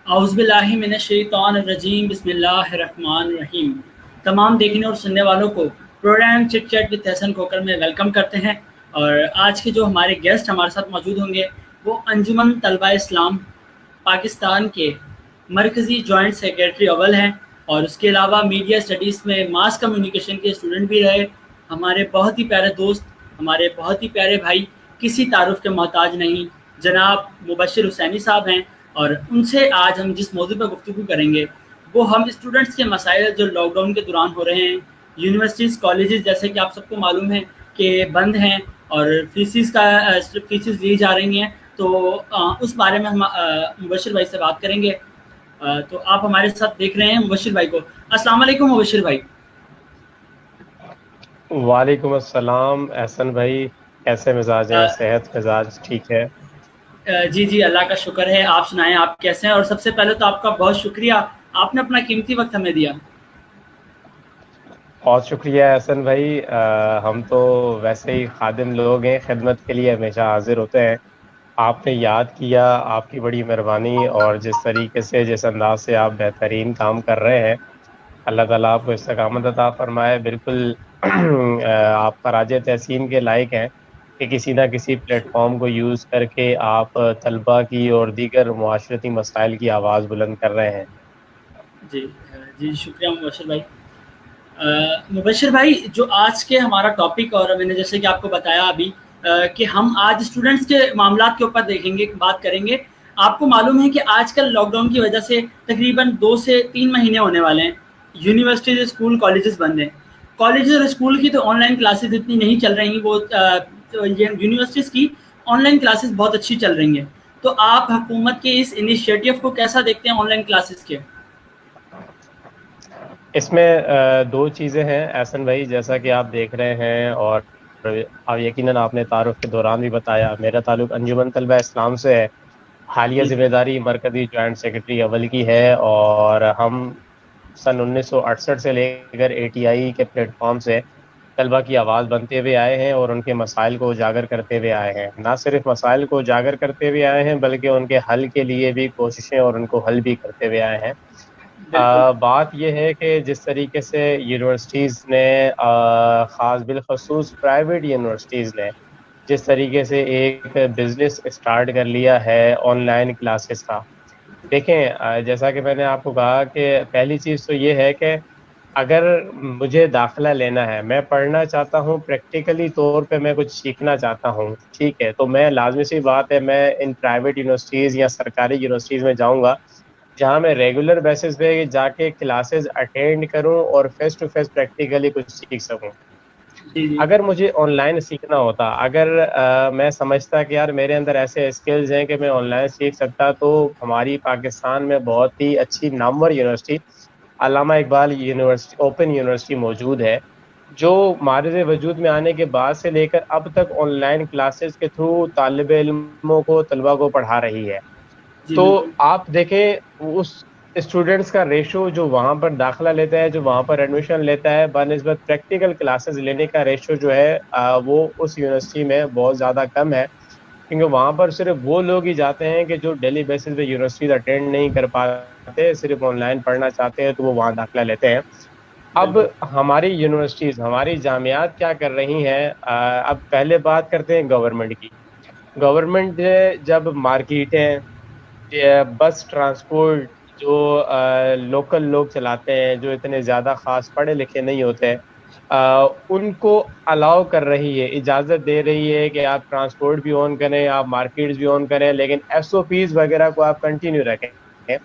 اعوذ باللہ من الشیطان الرجیم، بسم اللہ الرحمن الرحیم۔ تمام دیکھنے اور سننے والوں کو programme chit chat with Ahsan کوکر میں ویلکم کرتے ہیں۔ اور آج کے جو ہمارے گیسٹ ہمارے ساتھ موجود ہوں گے وہ انجمن طلبہ اسلام پاکستان کے مرکزی جوائنٹ سیکریٹری اول ہیں، اور اس کے علاوہ میڈیا اسٹڈیز میں ماس کمیونیکیشن کے اسٹوڈنٹ بھی رہے۔ ہمارے بہت ہی پیارے دوست، ہمارے بہت ہی پیارے بھائی، کسی تعارف کے محتاج نہیں، جناب مبشر حسینی صاحب ہیں۔ اور ان سے آج ہم جس موضوع پر گفتگو کریں گے وہ ہم اسٹوڈنٹس کے مسائل جو لاک ڈاؤن کے دوران ہو رہے ہیں۔ یونیورسٹیز، کالجز جیسے کہ آپ سب کو معلوم ہے کہ بند ہیں اور فیسز لی جا رہی ہیں، تو اس بارے میں ہم مبشر بھائی سے بات کریں گے۔ تو آپ ہمارے ساتھ دیکھ رہے ہیں مبشر بھائی کو۔ السلام علیکم مبشر بھائی۔ وعلیکم السلام احسن بھائی، کیسے مزاج ہیں؟ صحت مزاج ٹھیک ہے؟ جی جی، اللہ کا شکر ہے۔ آپ سنائیں آپ کیسے ہیں؟ اور سب سے پہلے تو آپ کا بہت شکریہ، آپ نے اپنا قیمتی وقت ہمیں دیا۔ بہت شکریہ احسن بھائی، ہم تو ویسے ہی خادم لوگ ہیں، خدمت کے لیے ہمیشہ حاضر ہوتے ہیں۔ آپ نے یاد کیا، آپ کی بڑی مہربانی، اور جس طریقے سے جس انداز سے آپ بہترین کام کر رہے ہیں، اللہ تعالیٰ آپ کو استقامت عطا فرمائے۔ بالکل آپ خراج تحسین کے لائق ہیں کہ کسی نہ کسی پلیٹ فارم کو یوز کر کے آپ طلبہ کی اور دیگر معاشرتی مسائل کی آواز بلند کر رہے ہیں۔ جی جی، شکریہ مبشر بھائی۔ مبشر بھائی، جو آج کے ہمارا ٹاپک، اور میں نے جیسے کہ آپ کو بتایا ابھی کہ ہم آج اسٹوڈنٹس کے معاملات کے اوپر دیکھیں گے، بات کریں گے۔ آپ کو معلوم ہے کہ آج کل لاک ڈاؤن کی وجہ سے تقریباً 2 سے 3 مہینے ہونے والے ہیں، یونیورسٹیز، اسکول، کالجز بند ہیں۔ کالجز اور اسکول کی تو آن لائن کلاسز اتنی نہیں چل رہی، وہ یونیورسٹیز کی آن لائن کلاسز بہت اچھی چل رہی ہیں۔ تو آپ حکومت کے اس انیشیٹو کو کیسا دیکھتے ہیں آن لائن کلاسز کے؟ اس میں دو چیزیں ہیں احسن بھائی، جیسا کہ آپ دیکھ رہے ہیں، اور یقیناً آپ نے تعارف کے دوران بھی بتایا، میرا تعلق انجمن طلبہ اسلام سے ہے۔ حالیہ جی ذمہ داری مرکزی جوائنٹ سیکرٹری اول کی ہے، اور ہم سن 1968 سے لے کر ATI کے پلیٹ فارم سے طلبہ کی آواز بنتے ہوئے آئے ہیں، اور ان کے مسائل کو اجاگر کرتے ہوئے آئے ہیں۔ نہ صرف مسائل کو اجاگر کرتے ہوئے آئے ہیں، بلکہ ان کے حل کے لیے بھی کوششیں اور ان کو حل بھی کرتے ہوئے آئے ہیں۔ بالکل بات یہ ہے کہ جس طریقے سے یونیورسٹیز نے خاص بالخصوص پرائیویٹ یونیورسٹیز نے جس طریقے سے ایک بزنس اسٹارٹ کر لیا ہے آن لائن کلاسز کا، دیکھیں جیسا کہ میں نے آپ کو کہا کہ پہلی چیز تو یہ ہے کہ اگر مجھے داخلہ لینا ہے، میں پڑھنا چاہتا ہوں، پریکٹیکلی طور پہ میں کچھ سیکھنا چاہتا ہوں، ٹھیک ہے، تو میں لازمی سی بات ہے میں ان پرائیویٹ یونیورسٹیز یا سرکاری یونیورسٹیز میں جاؤں گا، جہاں میں ریگولر بیسس پہ جا کے کلاسز اٹینڈ کروں اور فیس ٹو فیس پریکٹیکلی کچھ سیکھ سکوں۔ جی جی اگر مجھے آن لائن سیکھنا ہوتا، اگر میں سمجھتا کہ یار میرے اندر ایسے اسکلز ہیں کہ میں آن لائن سیکھ سکتا، تو ہماری پاکستان میں بہت ہی اچھی نامور یونیورسٹی علامہ اقبال یونیورسٹی، اوپن یونیورسٹی موجود ہے، جو معرض وجود میں آنے کے بعد سے لے کر اب تک آن لائن کلاسز کے تھرو طالب علموں کو، طلبہ کو پڑھا رہی ہے۔ جی تو بالکل آپ دیکھیں اس اسٹوڈنٹس کا ریشو جو وہاں پر داخلہ لیتا ہے، جو وہاں پر ایڈمیشن لیتا ہے، بنسبت پریکٹیکل کلاسز لینے کا ریشو جو ہے وہ اس یونیورسٹی میں بہت زیادہ کم ہے، کیونکہ وہاں پر صرف وہ لوگ ہی جاتے ہیں کہ جو ڈیلی بیسس پہ یونیورسٹیز اٹینڈ نہیں کر پاتے، صرف آن لائن پڑھنا چاہتے ہیں، تو وہ وہاں داخلہ لیتے ہیں۔ اب بالکل ہماری یونیورسٹیز، ہماری جامعات کیا کر رہی ہیں؟ اب پہلے بات کرتے ہیں گورنمنٹ کی۔ گورنمنٹ جب مارکیٹیں، بس ٹرانسپورٹ جو لوکل لوگ چلاتے ہیں، جو اتنے زیادہ خاص پڑھے لکھے نہیں ہوتے، ان کو الاؤ کر رہی ہے، اجازت دے رہی ہے کہ آپ ٹرانسپورٹ بھی آن کریں، آپ مارکیٹس بھی آن کریں، لیکن SOPs وغیرہ کو آپ کنٹینیو رکھیں۔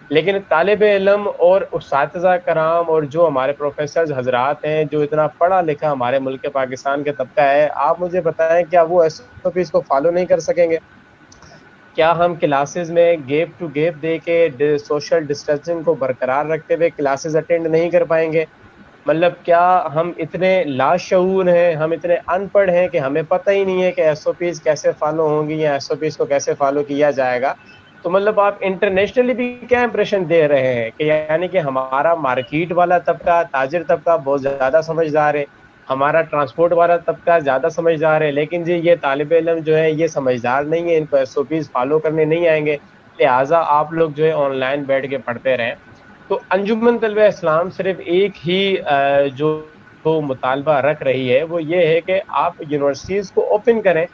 لیکن طالب علم اور اساتذہ کرام اور جو ہمارے پروفیسرز حضرات ہیں، جو اتنا پڑھا لکھا ہمارے ملک پاکستان کے طبقہ ہے، آپ مجھے بتائیں کیا وہ SOPs کو فالو نہیں کر سکیں گے؟ کیا ہم کلاسز میں گیپ ٹو گیپ دے کے سوشل ڈسٹینسنگ کو برقرار رکھتے ہوئے کلاسز اٹینڈ نہیں کر پائیں گے؟ مطلب کیا ہم اتنے لاشعور ہیں، ہم اتنے ان پڑھ ہیں کہ ہمیں پتہ ہی نہیں ہے کہ SOPs کیسے فالو ہوں گی یا SOPs کو کیسے فالو کیا جائے گا؟ تو مطلب آپ انٹرنیشنلی بھی کیا امپریشن دے رہے ہیں کہ یعنی کہ ہمارا مارکیٹ والا طبقہ، تاجر طبقہ بہت زیادہ سمجھدار ہے، ہمارا ٹرانسپورٹ والا طبقہ زیادہ سمجھدار ہے، لیکن جی یہ طالب علم جو ہے یہ سمجھدار نہیں ہے، ان کو SOPs فالو کرنے نہیں آئیں گے۔ لہٰذا آپ لوگ جو ہے آن لائن بیٹھ کے پڑھتے رہیں. تو انجمن طلبہ اسلام صرف ایک ہی جو مطالبہ رکھ رہی ہے وہ یہ ہے کہ آپ یونیورسٹیز کو اوپن کریں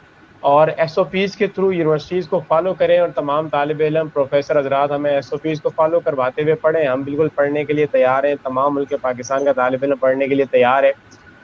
اور ایس او پیز کے تھرو یونیورسٹیز کو فالو کریں, اور تمام طالب علم پروفیسر حضرات ہمیں ایس او پیز کو فالو کرواتے ہوئے پڑھیں. ہم بالکل پڑھنے کے لیے تیار ہیں, تمام ملک پاکستان کا طالب علم پڑھنے کے لیے تیار ہے.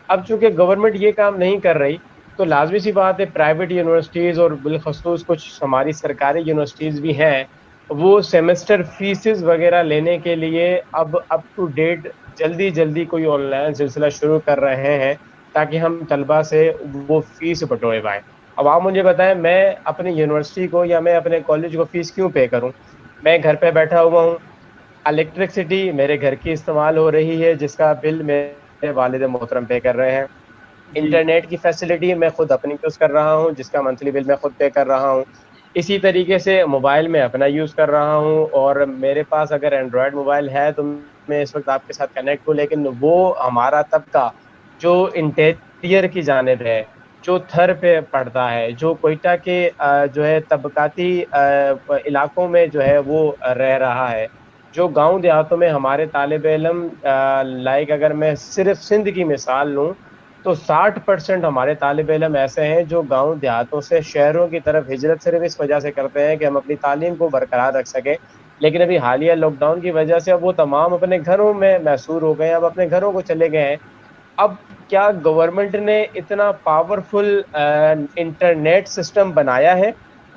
اب چونکہ گورنمنٹ یہ کام نہیں کر رہی تو لازمی سی بات ہے پرائیویٹ یونیورسٹیز اور بالخصوص کچھ ہماری سرکاری یونیورسٹیز بھی ہیں, وہ سیمسٹر فیسز وغیرہ لینے کے لیے اب اپ ٹو ڈیٹ جلدی کوئی آن لائن سلسلہ شروع کر رہے ہیں تاکہ ہم طلبہ سے وہ فیس بٹوئے پائیں. اب آپ مجھے بتائیں میں اپنی یونیورسٹی کو یا میں اپنے کالج کو فیس کیوں پے کروں؟ میں گھر پہ بیٹھا ہوا ہوں, الیکٹرکسٹی میرے گھر کی استعمال ہو رہی ہے جس کا بل میرے والد محترم پے کر رہے ہیں, جی انٹرنیٹ کی فیسلٹی میں خود اپنی یوز کر رہا ہوں جس کا منتھلی بل میں خود پے کر رہا ہوں, اسی طریقے سے موبائل میں اپنا یوز کر رہا ہوں, اور میرے پاس اگر اینڈرائڈ موبائل ہے تو میں اس وقت آپ کے ساتھ کنیکٹ ہوں, لیکن وہ ہمارا طبقہ جو انٹیریئر کی جانب ہے, جو تھر پہ پڑتا ہے, جو کوئٹہ کے جو ہے طبقاتی علاقوں میں جو ہے وہ رہ رہا ہے, جو گاؤں دیہاتوں میں ہمارے طالب علم لائک اگر میں صرف سندھ کی مثال لوں تو 60% ہمارے طالب علم ایسے ہیں جو گاؤں دیہاتوں سے شہروں کی طرف ہجرت صرف اس وجہ سے کرتے ہیں کہ ہم اپنی تعلیم کو برقرار رکھ سکیں. لیکن ابھی حالیہ لاک ڈاؤن کی وجہ سے اب وہ تمام اپنے گھروں میں محصور ہو گئے ہیں, اب اپنے گھروں کو چلے گئے ہیں. اب کیا گورنمنٹ نے اتنا پاورفل انٹرنیٹ سسٹم بنایا ہے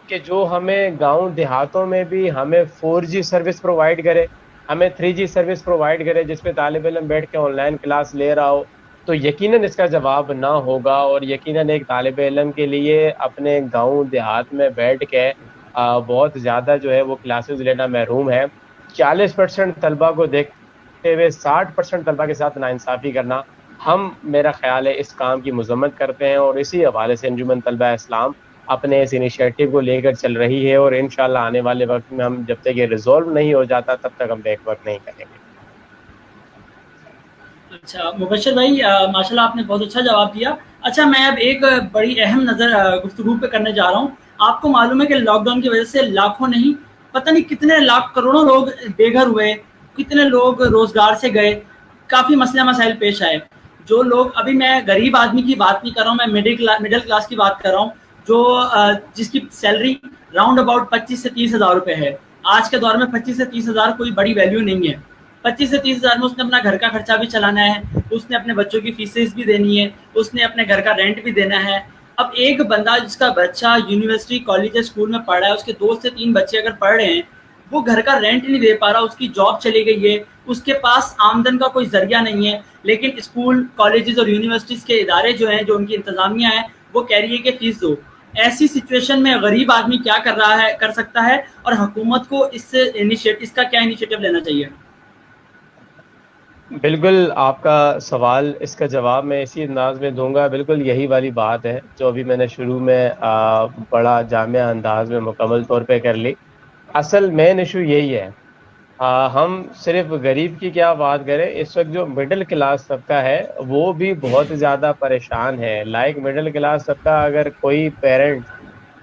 کہ جو ہمیں گاؤں دیہاتوں میں بھی ہمیں 4G سروس پرووائڈ کرے, ہمیں 3G سروس پرووائڈ کرے جس پہ طالب علم بیٹھ کے آن لائن کلاس لے رہا ہو؟ تو یقیناً اس کا جواب نہ ہوگا, اور یقیناً ایک طالب علم کے لیے اپنے گاؤں دیہات میں بیٹھ کے بہت زیادہ جو ہے وہ کلاسز لینا محروم ہے. 40% طلبہ کو دیکھتے ہوئے 60% طلبہ کے ساتھ ناانصافی کرنا, ہم میرا خیال ہے اس کام کی مذمت کرتے ہیں, اور اسی حوالے سے انجمن طلبہ اسلام اپنے اس انیشیٹو کو لے کر چل رہی ہے, اور انشاءاللہ آنے والے وقت میں ہم جب تک یہ ریزولو نہیں ہو جاتا تب تک ہم بیک وقت نہیں کریں گے. اچھا مبشر بھائی ماشاء اللہ آپ نے بہت اچھا جواب دیا. اچھا میں اب ایک بڑی اہم نظر گفتگو پہ کرنے جا رہا ہوں. آپ کو معلوم ہے کہ لاک ڈاؤن کی وجہ سے لاکھوں نہیں پتہ نہیں کتنے لاکھ کروڑوں لوگ بے گھر ہوئے, کتنے لوگ روزگار سے گئے, کافی مسئلہ مسائل پیش آئے. جو لوگ ابھی میں غریب آدمی کی بات نہیں کر رہا ہوں, میں مڈل کلاس کی بات کر رہا ہوں, جو جس کی سیلری راؤنڈ اباؤٹ 25 سے 30 ہزار روپے ہے. آج کے دور میں 25 سے 30 ہزار کوئی بڑی ویلیو نہیں ہے. 25 سے 30 ہزار میں اس نے اپنا گھر کا خرچہ بھی چلانا ہے, اس نے اپنے بچوں کی فیسز بھی دینی ہے, اس نے اپنے گھر کا رینٹ بھی دینا ہے. اب ایک بندہ جس کا بچہ یونیورسٹی کالج اسکول میں پڑھ رہا ہے, اس کے 2 سے 3 بچے اگر پڑھ رہے ہیں, وہ گھر کا رینٹ نہیں دے پا رہا, اس کی جاب چلی گئی ہے, اس کے پاس آمدن کا کوئی ذریعہ نہیں ہے, لیکن اسکول کالجز اور یونیورسٹیز کے ادارے جو ہیں, جو ان کی انتظامیہ ہیں, وہ کہہ رہی ہے کہ فیس دو. ایسی سچویشن میں غریب آدمی کیا کر سکتا ہے, اور حکومت کو اس کا کیا انیشیٹو لینا چاہیے؟ بالکل آپ کا سوال, اس کا جواب میں اسی انداز میں دوں گا. بالکل یہی والی بات ہے جو ابھی میں نے شروع میں بڑا جامع انداز میں مکمل طور پہ کر لی. اصل مین ایشو یہی ہے. ہم صرف غریب کی کیا بات کریں, اس وقت جو مڈل کلاس طبقہ ہے وہ بھی بہت زیادہ پریشان ہے. لائک مڈل کلاس طبقہ اگر کوئی پیرنٹ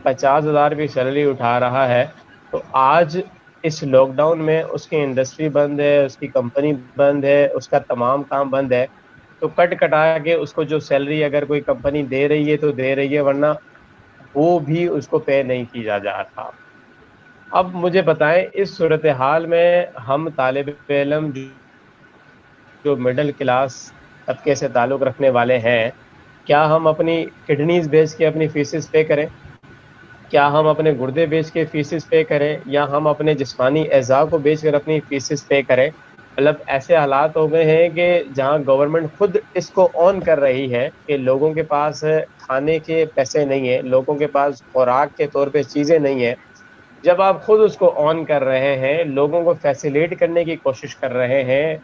50,000 کی سیلری اٹھا رہا ہے تو آج اس لاک ڈاؤن میں اس کی انڈسٹری بند ہے, اس کی کمپنی بند ہے, اس کا تمام کام بند ہے, تو کٹ کٹا کے اس کو جو سیلری اگر کوئی کمپنی دے رہی ہے تو دے رہی ہے, ورنہ وہ بھی اس کو پے نہیں کیا جا رہا. اب مجھے بتائیں اس صورتحال میں ہم طالب علم جو مڈل کلاس طبقے سے تعلق رکھنے والے ہیں, کیا ہم اپنی کڈنیز بیچ کے اپنی فیسز پے کریں؟ کیا ہم اپنے گردے بیچ کے فیسز پے کریں, یا ہم اپنے جسمانی اعضاء کو بیچ کر اپنی فیسز پے کریں؟ مطلب ایسے حالات ہو گئے ہیں کہ جہاں گورنمنٹ خود اس کو آن کر رہی ہے کہ لوگوں کے پاس کھانے کے پیسے نہیں ہیں, لوگوں کے پاس خوراک کے طور پہ چیزیں نہیں ہیں. جب آپ خود اس کو آن کر رہے ہیں, لوگوں کو فیسیلیٹ کرنے کی کوشش کر رہے ہیں,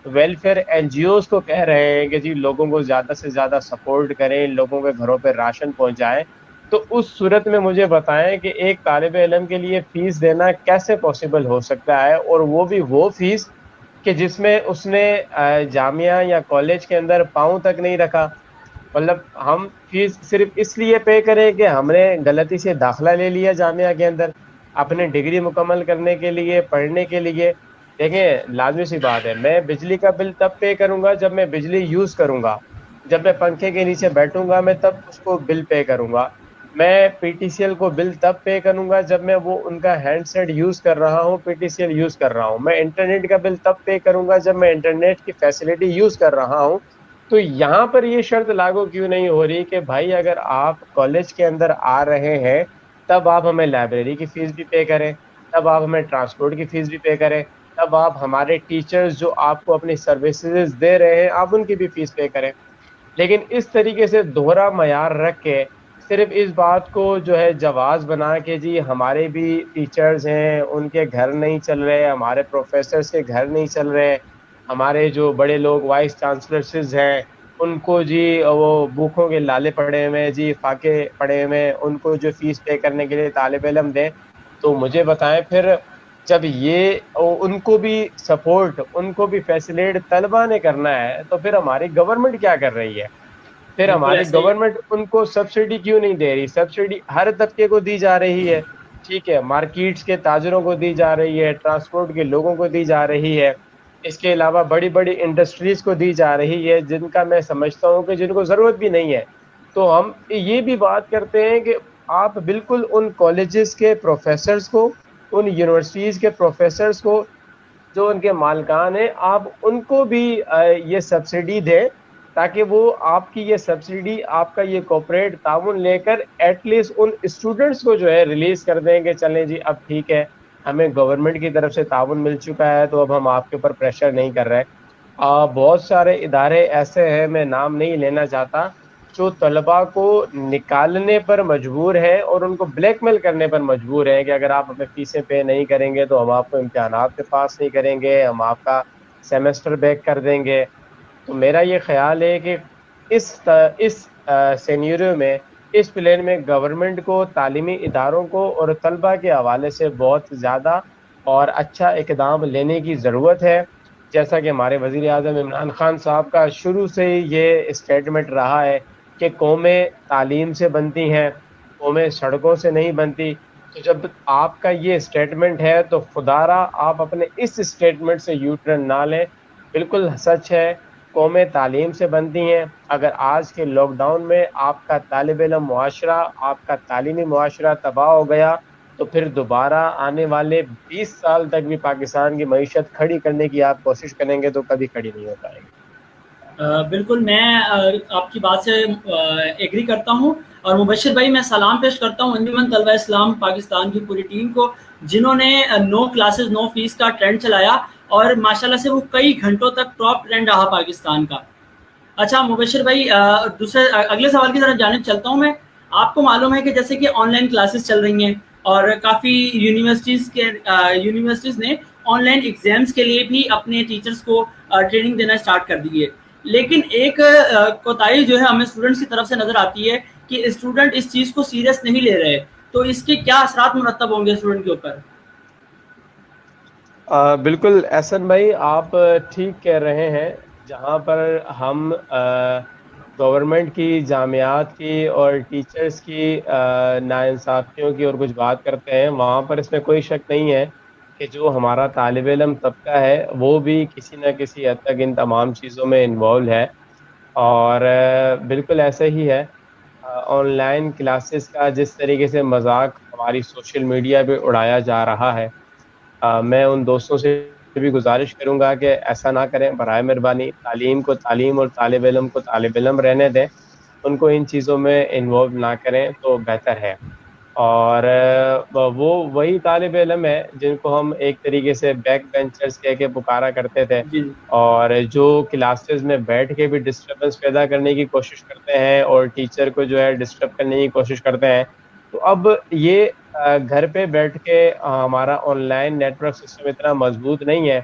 ویلفیئر این جی اوز کو کہہ رہے ہیں کہ جی لوگوں کو زیادہ سے زیادہ سپورٹ کریں, لوگوں کے گھروں پہ راشن پہنچائیں, تو اس صورت میں مجھے بتائیں کہ ایک طالب علم کے لیے فیس دینا کیسے پاسبل ہو سکتا ہے, اور وہ بھی وہ فیس کہ جس میں اس نے جامعہ یا کالج کے اندر پاؤں تک نہیں رکھا. مطلب ہم فیس صرف اس لیے پے کریں کہ ہم نے غلطی سے داخلہ لے لیا جامعہ کے اندر, اپنے ڈگری مکمل کرنے کے لیے، پڑھنے کے لیے. دیکھیں لازمی سی بات ہے، میں بجلی کا بل تب پے کروں گا جب میں بجلی یوز کروں گا. جب میں پنکھے کے نیچے بیٹھوں گا میں تب اس کو بل پے کروں گا. میں پی ٹی سی ایل کو بل تب پے کروں گا جب میں وہ ان کا ہینڈ سیٹ یوز کر رہا ہوں، P T C L use کر رہا ہوں. میں انٹرنیٹ کا بل تب پے کروں گا جب میں انٹرنیٹ کی فیسلٹی یوز کر رہا ہوں. تو یہاں پر یہ شرط لاگو کیوں نہیں ہو رہی کہ بھائی اگر آپ کالج کے اندر آ رہے ہیں تب آپ ہمیں لائبریری کی فیس بھی پے کریں، تب آپ ہمیں ٹرانسپورٹ کی فیس بھی پے کریں، تب آپ ہمارے ٹیچرز جو آپ کو اپنی سروسز دے رہے ہیں آپ ان کی بھی فیس پے کریں. لیکن اس طریقے سے دوہرا معیار رکھ کے صرف اس بات کو جو ہے جواز بنا کے جی ہمارے بھی ٹیچرز ہیں ان کے گھر نہیں چل رہے، ہمارے پروفیسرز کے گھر نہیں چل رہے، ہمارے جو بڑے لوگ وائس چانسلرز ہیں ان کو جی وہ بھوکوں کے لالے پڑے ہوئے، جی فاقے پڑے ہوئے، ان کو جو فیس پے کرنے کے لیے طالب علم دیں. تو مجھے بتائیں پھر جب یہ ان کو بھی سپورٹ، ان کو بھی فیسلیٹ طلبہ نے کرنا ہے تو پھر ہماری گورنمنٹ کیا کر رہی ہے؟ پھر بالکل ہماری ایسا ہی ہے. گورنمنٹ ان کو سبسڈی کیوں نہیں دے رہی؟ سبسڈی ہر طبقے کو دی جا رہی ہے، ٹھیک ہے، مارکیٹس کے تاجروں کو دی جا رہی ہے، ٹرانسپورٹ کے لوگوں کو دی جا رہی ہے، اس کے علاوہ بڑی بڑی انڈسٹریز کو دی جا رہی ہے جن کا میں سمجھتا ہوں کہ جن کو ضرورت بھی نہیں ہے. تو ہم یہ بھی بات کرتے ہیں کہ آپ بالکل ان کالجز کے پروفیسرز کو، ان یونیورسٹیز کے پروفیسرز کو جو ان کے مالکان ہیں آپ ان کو بھی یہ سبسڈی دیں تاکہ وہ آپ کی یہ سبسڈی، آپ کا یہ کوپریٹ تعاون لے کر ایٹ لیسٹ ان اسٹوڈنٹس کو جو ہے ریلیز کر دیں کہ چلیں جی اب ٹھیک ہے ہمیں گورنمنٹ کی طرف سے تعاون مل چکا ہے تو اب ہم آپ کے اوپر پریشر نہیں کر رہے. بہت سارے ادارے ایسے ہیں، میں نام نہیں لینا چاہتا، جو طلباء کو نکالنے پر مجبور ہیں اور ان کو بلیک میل کرنے پر مجبور ہیں کہ اگر آپ ہمیں فیسیں پے نہیں کریں گے تو ہم آپ کو امتحانات پہ پاس نہیں کریں گے، ہم آپ کا سیمسٹر بیک کر دیں گے. تو میرا یہ خیال ہے کہ اس سینیریو میں، اس پلین میں گورنمنٹ کو، تعلیمی اداروں کو اور طلباء کے حوالے سے بہت زیادہ اور اچھا اقدام لینے کی ضرورت ہے. جیسا کہ ہمارے وزیر اعظم عمران خان صاحب کا شروع سے ہی یہ اسٹیٹمنٹ رہا ہے کہ قومیں تعلیم سے بنتی ہیں، قومیں سڑکوں سے نہیں بنتی. تو جب آپ کا یہ اسٹیٹمنٹ ہے تو خدا را آپ اپنے اس اسٹیٹمنٹ سے یو ٹرن نہ لیں. بالکل سچ ہے، قومیں تعلیم سے بنتی ہیں. اگر آج کے لاک ڈاؤن میں آپ کا طالب علم معاشرہ، آپ کا تعلیمی معاشرہ تباہ ہو گیا تو پھر دوبارہ آنے والے 20 سال تک بھی پاکستان کی معیشت کھڑی کرنے کی آپ کوشش کریں گے تو کبھی کھڑی نہیں ہو پائے گی. بالکل میں آپ کی بات سے ایگری کرتا ہوں. اور مبشر بھائی میں سلام پیش کرتا ہوں انجمن طلبہ اسلام پاکستان کی پوری ٹیم کو جنہوں نے نو کلاسز نو فیس کا ٹرینڈ چلایا اور ماشاءاللہ سے وہ کئی گھنٹوں تک ٹاپ ٹرینڈ رہا پاکستان کا. اچھا مبشر بھائی دوسرے اگلے سوال کی طرف جانب چلتا ہوں میں. آپ کو معلوم ہے کہ جیسے کہ آن لائن کلاسز چل رہی ہیں اور کافی یونیورسٹیز نے آن لائن ایگزامس کے لیے بھی اپنے ٹیچرز کو ٹریننگ دینا اسٹارٹ کر دی ہے. لیکن ایک کوتاہی جو ہے ہمیں اسٹوڈنٹس کی طرف سے نظر آتی ہے کہ اسٹوڈنٹ اس چیز کو سیریس نہیں لے رہے. تو اس کے کیا اثرات مرتب ہوں گے اسٹوڈنٹ کے اوپر؟ بالکل احسن بھائی آپ ٹھیک کہہ رہے ہیں. جہاں پر ہم گورنمنٹ کی، جامعات کی اور ٹیچرز کی ناانصافیوں کی اور کچھ بات کرتے ہیں وہاں پر اس میں کوئی شک نہیں ہے کہ جو ہمارا طالب علم طبقہ ہے وہ بھی کسی نہ کسی حد تک ان تمام چیزوں میں انوالو ہے. اور بالکل ایسا ہی ہے. آن لائن کلاسز کا جس طریقے سے مذاق ہماری سوشل میڈیا پہ اڑایا جا رہا ہے، میں ان دوستوں سے بھی گزارش کروں گا کہ ایسا نہ کریں برائے مہربانی. تعلیم کو تعلیم اور طالب علم کو طالب علم رہنے دیں، ان کو ان چیزوں میں انوالو نہ کریں تو بہتر ہے. اور وہ وہی طالب علم ہے جن کو ہم ایک طریقے سے بیک بینچرز کہہ کے پکارا کرتے تھے جی اور جو کلاسز میں بیٹھ کے بھی ڈسٹربنس پیدا کرنے کی کوشش کرتے ہیں اور ٹیچر کو جو ہے ڈسٹرب کرنے کی کوشش کرتے ہیں. تو اب یہ گھر پہ بیٹھ کے ہمارا online network system اتنا مضبوط نہیں ہے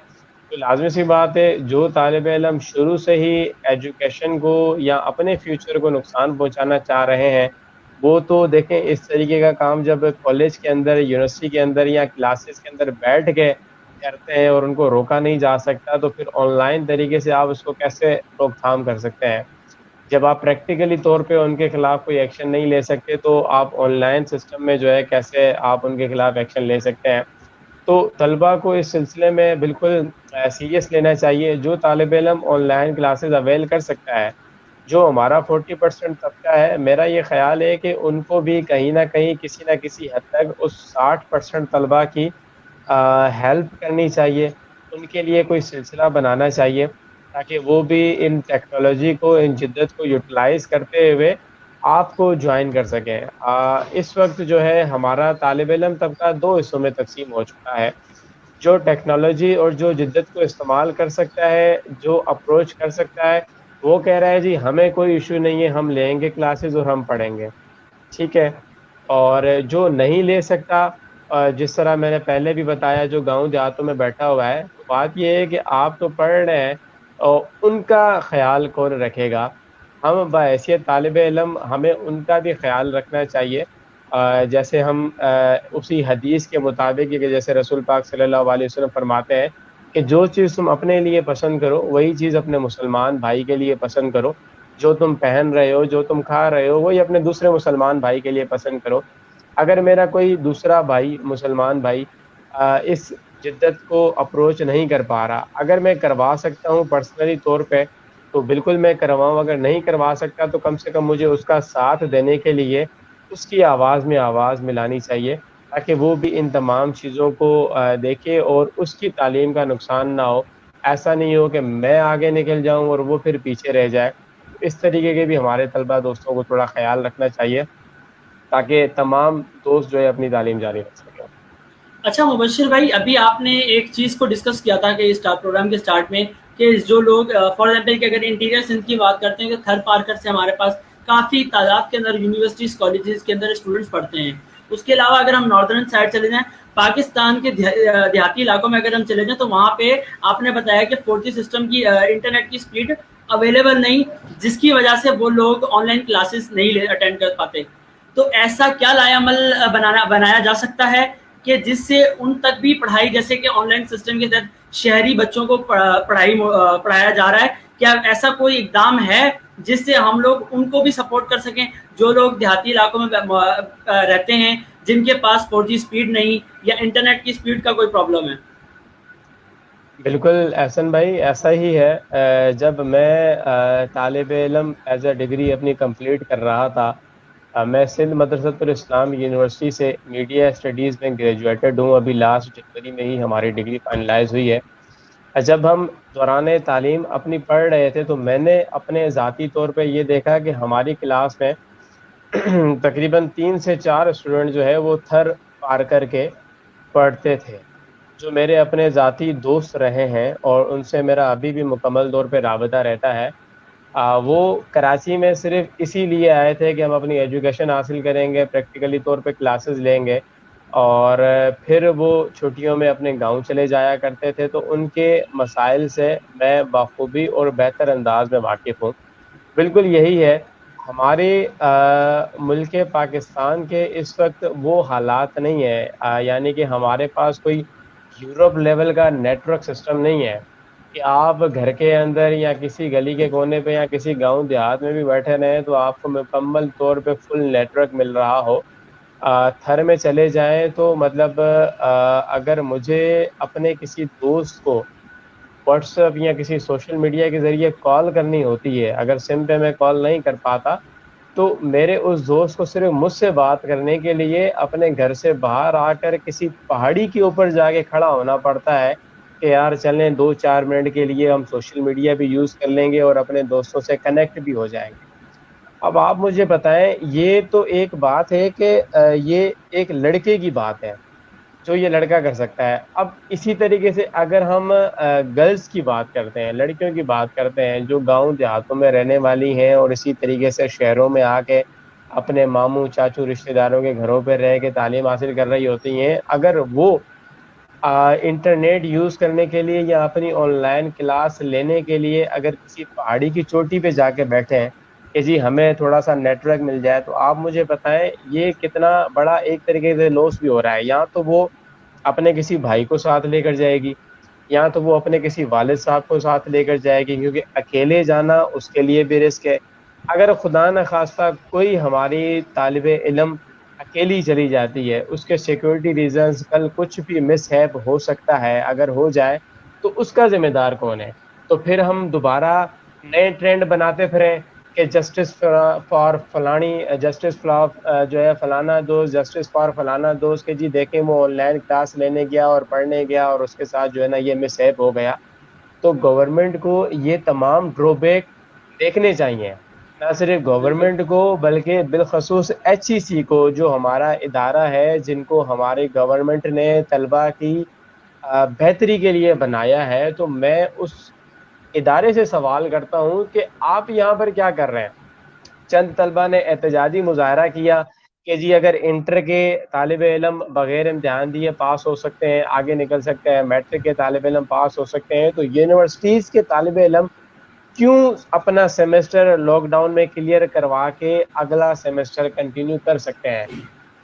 تو لازمی سی بات ہے جو طالب علم شروع سے ہی ایجوکیشن کو یا اپنے فیوچر کو نقصان پہنچانا چاہ رہے ہیں وہ تو دیکھیں اس طریقے کا کام جب کالج کے اندر، یونیورسٹی کے اندر یا کلاسز کے اندر بیٹھ کے کرتے ہیں اور ان کو روکا نہیں جا سکتا تو پھر آن لائن طریقے سے آپ اس کو کیسے روک تھام کر سکتے ہیں؟ جب آپ پریکٹیکلی طور پہ ان کے خلاف کوئی ایکشن نہیں لے سکتے تو آپ آن لائن سسٹم میں جو ہے کیسے آپ ان کے خلاف ایکشن لے سکتے ہیں. تو طلبہ کو اس سلسلے میں بالکل سیریس لینا چاہیے. جو طالب علم آن لائن کلاسز اویل کر سکتا ہے، جو ہمارا 40% طبقہ ہے، میرا یہ خیال ہے کہ ان کو بھی کہیں نہ کسی حد تک اس 60% طلبہ کی ہیلپ کرنی چاہیے. ان کے لیے کوئی سلسلہ بنانا چاہیے تاکہ وہ بھی ان ٹیکنالوجی کو، ان جدت کو یوٹیلائز کرتے ہوئے آپ کو جوائن کر سکیں. اس وقت جو ہے ہمارا طالب علم طبقہ دو حصوں میں تقسیم ہو چکا ہے. جو ٹیکنالوجی اور جو جدت کو استعمال کر سکتا ہے، جو اپروچ کر سکتا ہے، وہ کہہ رہا ہے جی ہمیں کوئی ایشو نہیں ہے، ہم لیں گے کلاسز اور ہم پڑھیں گے، ٹھیک ہے. اور جو نہیں لے سکتا، جس طرح میں نے پہلے بھی بتایا، جو گاؤں دیہاتوں میں بیٹھا ہوا ہے، تو بات یہ ہے کہ آپ تو پڑھ رہے ہیں اور ان کا خیال کون رکھے گا؟ ہم بحیثیت طالب علم ہمیں ان کا بھی خیال رکھنا چاہیے. جیسے ہم اسی حدیث کے مطابق کہ جیسے رسول پاک صلی اللہ علیہ وسلم فرماتے ہیں کہ جو چیز تم اپنے لیے پسند کرو وہی چیز اپنے مسلمان بھائی کے لیے پسند کرو. جو تم پہن رہے ہو، جو تم کھا رہے ہو، وہی اپنے دوسرے مسلمان بھائی کے لیے پسند کرو. اگر میرا کوئی دوسرا بھائی، مسلمان بھائی، اس جدت کو اپروچ نہیں کر پا رہا، اگر میں کروا سکتا ہوں پرسنلی طور پہ تو بالکل میں کرواؤں. اگر نہیں کروا سکتا تو کم سے کم مجھے اس کا ساتھ دینے کے لیے اس کی آواز میں آواز ملانی چاہیے تاکہ وہ بھی ان تمام چیزوں کو دیکھے اور اس کی تعلیم کا نقصان نہ ہو. ایسا نہیں ہو کہ میں آگے نکل جاؤں اور وہ پھر پیچھے رہ جائے. اس طریقے کے بھی ہمارے طلبہ دوستوں کو تھوڑا خیال رکھنا چاہیے تاکہ تمام دوست جو ہے اپنی تعلیم جاری رکھ سکیں. اچھا مبشر بھائی، ابھی آپ نے ایک چیز کو ڈسکس کیا تھا کہ پروگرام کے سٹارٹ میں، کہ جو لوگ فار ایگزامپل کہ اگر انٹیریئر سندھ کی بات کرتے ہیں کہ تھر پارکر سے ہمارے پاس کافی تعداد کے اندر یونیورسٹیز، کالجز کے اندر اسٹوڈنٹس پڑھتے ہیں. اس کے علاوہ اگر ہم ناردرن سائڈ چلے جائیں، پاکستان کے دیہاتی علاقوں میں اگر ہم چلے جائیں، تو وہاں پہ آپ نے بتایا کہ 4G سسٹم کی انٹرنیٹ کی سپیڈ اویلیبل نہیں، جس کی وجہ سے وہ لوگ آن لائن کلاسز نہیں اٹینڈ کر پاتے. تو ایسا کیا لائے عمل بنایا جا سکتا ہے کہ جس سے ان تک بھی پڑھائی، جیسے کہ آن لائن سسٹم کے تحت شہری بچوں کو پڑھایا جا رہا ہے، کیا ایسا کوئی اقدام ہے جس سے ہم لوگ ان کو بھی سپورٹ کر سکیں، جو لوگ دیہاتی علاقوں میں رہتے ہیں، جن کے پاس 4G سپیڈ نہیں یا انٹرنیٹ کی سپیڈ کا کوئی پرابلم ہے؟ بالکل احسن بھائی، ایسا ہی ہے. جب میں طالب علم ایز اے ڈگری اپنی کمپلیٹ کر رہا تھا، میں سندھ مدرسۃ الاسلام یونیورسٹی سے میڈیا اسٹڈیز میں گریجویٹڈ ہوں. ابھی لاسٹ جنوری میں ہی ہماری ڈگری فائنلائز ہوئی ہے. جب ہم دوران تعلیم اپنی پڑھ رہے تھے تو میں نے اپنے ذاتی طور پہ یہ دیکھا کہ ہماری کلاس میں تقریباً 3 سے 4 اسٹوڈنٹ جو ہے وہ تھر پار کر کے پڑھتے تھے، جو میرے اپنے ذاتی دوست رہے ہیں اور ان سے میرا ابھی بھی مکمل طور پہ رابطہ رہتا ہے. وہ کراچی میں صرف اسی لیے آئے تھے کہ ہم اپنی ایجوکیشن حاصل کریں گے، پریکٹیکلی طور پہ کلاسز لیں گے، اور پھر وہ چھٹیوں میں اپنے گاؤں چلے جایا کرتے تھے. تو ان کے مسائل سے میں بخوبی اور بہتر انداز میں واقف ہوں. بالکل یہی ہے ہمارے ملک پاکستان کے اس وقت وہ حالات نہیں ہے، یعنی کہ ہمارے پاس کوئی یورپ لیول کا نیٹ ورک سسٹم نہیں ہے کہ آپ گھر کے اندر یا کسی گلی کے کونے پہ یا کسی گاؤں دیہات میں بھی بیٹھے رہیں تو آپ کو مکمل طور پہ فل نیٹ ورک مل رہا ہو. تھر میں چلے جائیں تو مطلب اگر مجھے اپنے کسی دوست کو واٹس ایپ یا کسی سوشل میڈیا کے ذریعے کال کرنی ہوتی ہے، اگر سم پہ میں کال نہیں کر پاتا تو میرے اس دوست کو صرف مجھ سے بات کرنے کے لیے اپنے گھر سے باہر آ کر کسی پہاڑی کے اوپر جا کے کھڑا ہونا پڑتا ہے کہ یار چلیں 2-4 منٹ کے لیے ہم سوشل میڈیا بھی یوز کر لیں گے اور اپنے دوستوں سے کنیکٹ بھی ہو جائیں گے. اب آپ مجھے بتائیں، یہ تو ایک بات ہے کہ یہ ایک لڑکے کی بات ہے جو یہ لڑکا کر سکتا ہے. اب اسی طریقے سے اگر ہم گرلز کی بات کرتے ہیں، لڑکیوں کی بات کرتے ہیں جو گاؤں دیہاتوں میں رہنے والی ہیں اور اسی طریقے سے شہروں میں آ کے اپنے ماموں چاچو رشتہ داروں کے گھروں پہ رہ کے تعلیم حاصل کر رہی ہوتی ہیں، اگر وہ انٹرنیٹ یوز کرنے کے لیے یا اپنی آن لائن کلاس لینے کے لیے اگر کسی پہاڑی کی چوٹی پہ جا کے بیٹھے ہیں کہ جی ہمیں تھوڑا سا نیٹ ورک مل جائے، تو آپ مجھے بتائیں یہ کتنا بڑا ایک طریقے سے لوس بھی ہو رہا ہے. یا تو وہ اپنے کسی بھائی کو ساتھ لے کر جائے گی، یا تو وہ اپنے کسی والد صاحب کو ساتھ لے کر جائے گی، کیونکہ اکیلے جانا اس کے لیے بھی رسک ہے. اگر خدا نخواستہ کوئی ہماری طالب علم اکیلی چلی جاتی ہے، اس کے سیکیورٹی ریزنز کل کچھ بھی مس ہیپ ہو سکتا ہے، اگر ہو جائے تو اس کا ذمہ دار کون ہے؟ تو پھر ہم دوبارہ نئے ٹرینڈ بناتے پھریں کہ جسٹس فار فلانی، جسٹس فار جو ہے فلانا دوست، جسٹس فار فلانا دوست، کہ جی دیکھیں وہ آن لائن کلاس لینے گیا اور پڑھنے گیا اور اس کے ساتھ جو ہے نا یہ مس ہیپ ہو گیا۔ تو گورنمنٹ کو یہ تمام ڈرو بیک دیکھنے چاہیے، نہ صرف بالکل گورنمنٹ کو بلکہ بالخصوص ایچ ای سی کو، جو ہمارا ادارہ ہے، جن کو ہماری گورنمنٹ نے طلبہ کی بہتری کے لیے بنایا ہے۔ تو میں اس ادارے سے سوال کرتا ہوں کہ آپ یہاں پر کیا کر رہے ہیں؟ چند طلبہ نے احتجاجی مظاہرہ کیا کہ جی اگر انٹر کے طالب علم بغیر امتحان دیے پاس ہو سکتے ہیں، آگے نکل سکتے ہیں، میٹرک کے طالب علم پاس ہو سکتے ہیں، تو یونیورسٹیز کے طالب علم کیوں اپنا سیمسٹر لاک ڈاؤن میں کلیئر کروا کے اگلا سیمسٹر کنٹینیو کر سکتے ہیں؟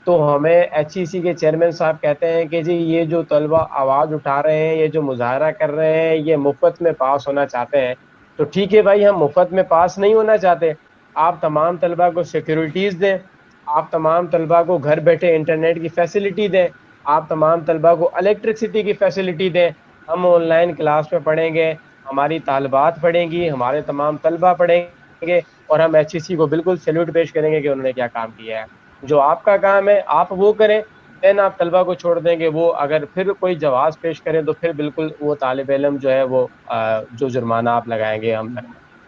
تو ہمیں ایچ ای سی کے چیئرمین صاحب کہتے ہیں کہ جی یہ جو طلبہ آواز اٹھا رہے ہیں، یہ جو مظاہرہ کر رہے ہیں، یہ مفت میں پاس ہونا چاہتے ہیں۔ تو ٹھیک ہے بھائی، ہم مفت میں پاس نہیں ہونا چاہتے، آپ تمام طلبہ کو سیکیورٹیز دیں، آپ تمام طلبہ کو گھر بیٹھے انٹرنیٹ کی فیسلٹی دیں، آپ تمام طلبہ کو الیکٹرسٹی کی فیسلٹی دیں، ہم آن لائن کلاس میں پڑھیں گے، ہماری طالبات پڑھیں گی، ہمارے تمام طلبہ پڑھیں گے، اور ہم ایچ ای سی کو بالکل سیلوٹ پیش کریں گے کہ انہوں نے کیا کام کیا ہے۔ جو آپ کا کام ہے آپ وہ کریں، دین آپ طلبہ کو چھوڑ دیں گے، وہ اگر پھر کوئی جواز پیش کریں تو پھر بالکل وہ طالب علم جو ہے وہ جو جرمانہ آپ لگائیں گے ہم